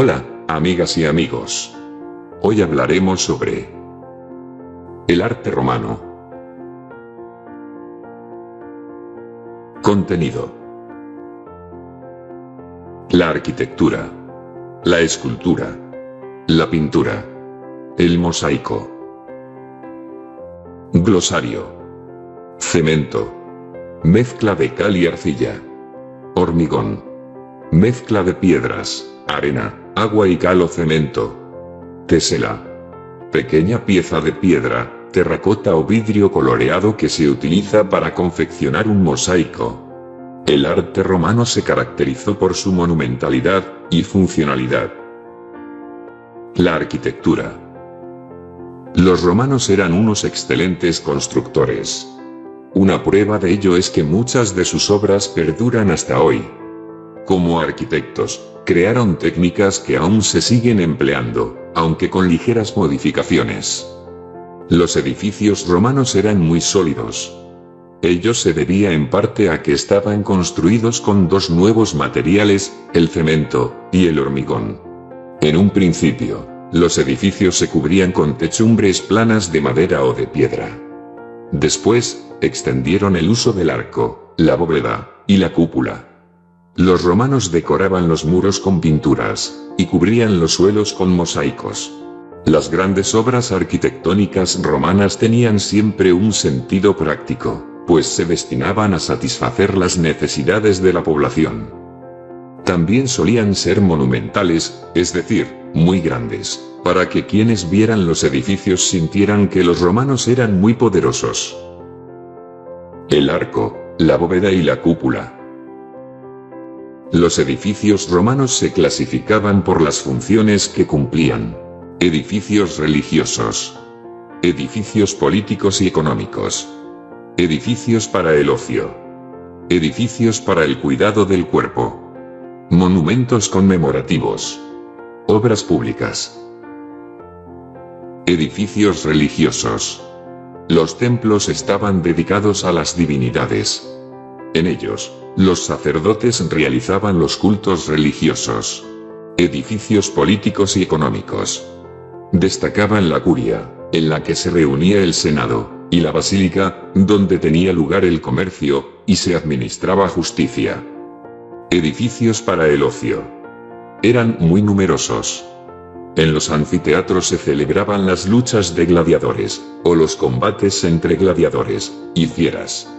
Hola, amigas y amigos. Hoy hablaremos sobre el arte romano. Contenido: la arquitectura, la escultura, la pintura, el mosaico. Glosario: cemento, mezcla de cal y arcilla. Hormigón, mezcla de piedras, arena, agua y cal o cemento. Tesela, pequeña pieza de piedra, terracota o vidrio coloreado que se utiliza para confeccionar un mosaico. El arte romano se caracterizó por su monumentalidad y funcionalidad. La arquitectura. Los romanos eran unos excelentes constructores. Una prueba de ello es que muchas de sus obras perduran hasta hoy. Como arquitectos, crearon técnicas que aún se siguen empleando, aunque con ligeras modificaciones. Los edificios romanos eran muy sólidos. Ello se debía en parte a que estaban construidos con dos nuevos materiales, el cemento y el hormigón. En un principio, los edificios se cubrían con techumbres planas de madera o de piedra. Después, extendieron el uso del arco, la bóveda y la cúpula. Los romanos decoraban los muros con pinturas, y cubrían los suelos con mosaicos. Las grandes obras arquitectónicas romanas tenían siempre un sentido práctico, pues se destinaban a satisfacer las necesidades de la población. También solían ser monumentales, es decir, muy grandes, para que quienes vieran los edificios sintieran que los romanos eran muy poderosos. El arco, la bóveda y la cúpula. Los edificios romanos se clasificaban por las funciones que cumplían: edificios religiosos, edificios políticos y económicos, edificios para el ocio, edificios para el cuidado del cuerpo, monumentos conmemorativos, obras públicas. Edificios religiosos. Los templos estaban dedicados a las divinidades. En ellos, los sacerdotes realizaban los cultos religiosos. Edificios políticos y económicos. Destacaban la curia, en la que se reunía el senado, y la basílica, donde tenía lugar el comercio, y se administraba justicia. Edificios para el ocio. Eran muy numerosos. En los anfiteatros se celebraban las luchas de gladiadores, o los combates entre gladiadores y fieras.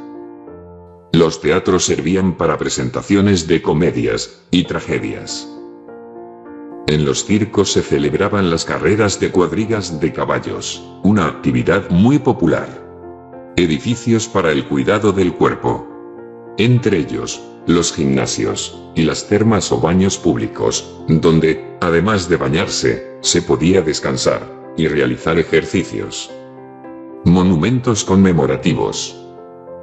Los teatros servían para presentaciones de comedias y tragedias. En los circos se celebraban las carreras de cuadrigas de caballos, una actividad muy popular. Edificios para el cuidado del cuerpo. Entre ellos, los gimnasios, y las termas o baños públicos, donde, además de bañarse, se podía descansar, y realizar ejercicios. Monumentos conmemorativos.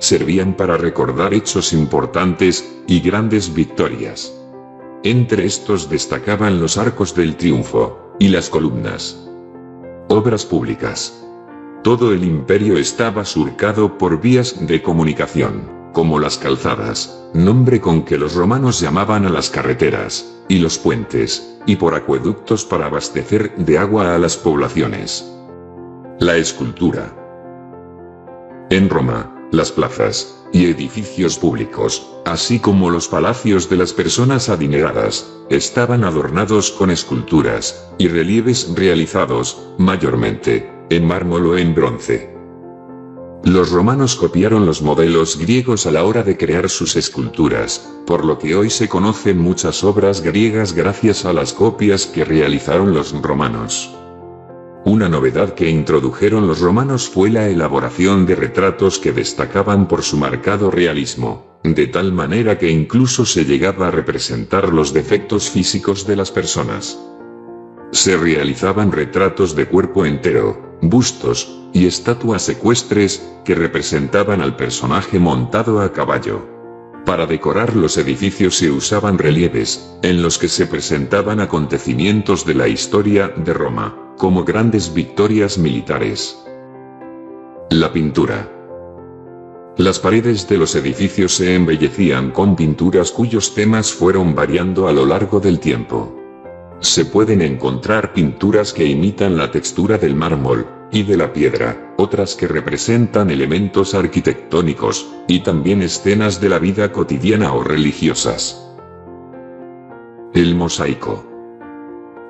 Servían para recordar hechos importantes, y grandes victorias. Entre estos destacaban los arcos del triunfo, y las columnas. Obras públicas. Todo el imperio estaba surcado por vías de comunicación, como las calzadas, nombre con que los romanos llamaban a las carreteras, y los puentes, y por acueductos para abastecer de agua a las poblaciones. La escultura. En Roma, las plazas y edificios públicos, así como los palacios de las personas adineradas, estaban adornados con esculturas y relieves realizados, mayormente, en mármol o en bronce. Los romanos copiaron los modelos griegos a la hora de crear sus esculturas, por lo que hoy se conocen muchas obras griegas gracias a las copias que realizaron los romanos. Una novedad que introdujeron los romanos fue la elaboración de retratos que destacaban por su marcado realismo, de tal manera que incluso se llegaba a representar los defectos físicos de las personas. Se realizaban retratos de cuerpo entero, bustos y estatuas ecuestres que representaban al personaje montado a caballo. Para decorar los edificios se usaban relieves, en los que se presentaban acontecimientos de la historia de Roma, como grandes victorias militares. La pintura. Las paredes de los edificios se embellecían con pinturas cuyos temas fueron variando a lo largo del tiempo. Se pueden encontrar pinturas que imitan la textura del mármol y de la piedra, otras que representan elementos arquitectónicos, y también escenas de la vida cotidiana o religiosas. El mosaico.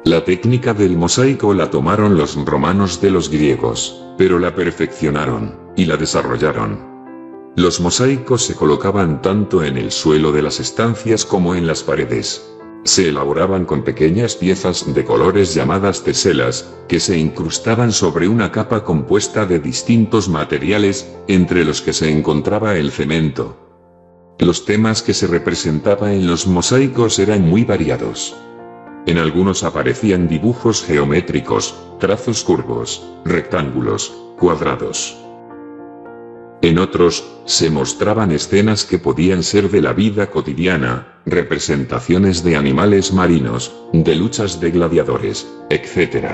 La técnica del mosaico la tomaron los romanos de los griegos, pero la perfeccionaron y la desarrollaron. Los mosaicos se colocaban tanto en el suelo de las estancias como en las paredes. Se elaboraban con pequeñas piezas de colores llamadas teselas, que se incrustaban sobre una capa compuesta de distintos materiales, entre los que se encontraba el cemento. Los temas que se representaban en los mosaicos eran muy variados. En algunos aparecían dibujos geométricos, trazos curvos, rectángulos, cuadrados. En otros, se mostraban escenas que podían ser de la vida cotidiana, representaciones de animales marinos, de luchas de gladiadores, etc.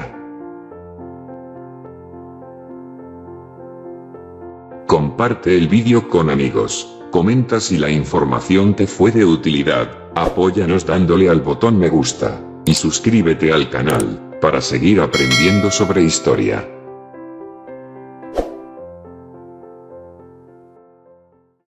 Comparte el vídeo con amigos, comenta si la información te fue de utilidad, apóyanos dándole al botón me gusta, y suscríbete al canal, para seguir aprendiendo sobre historia.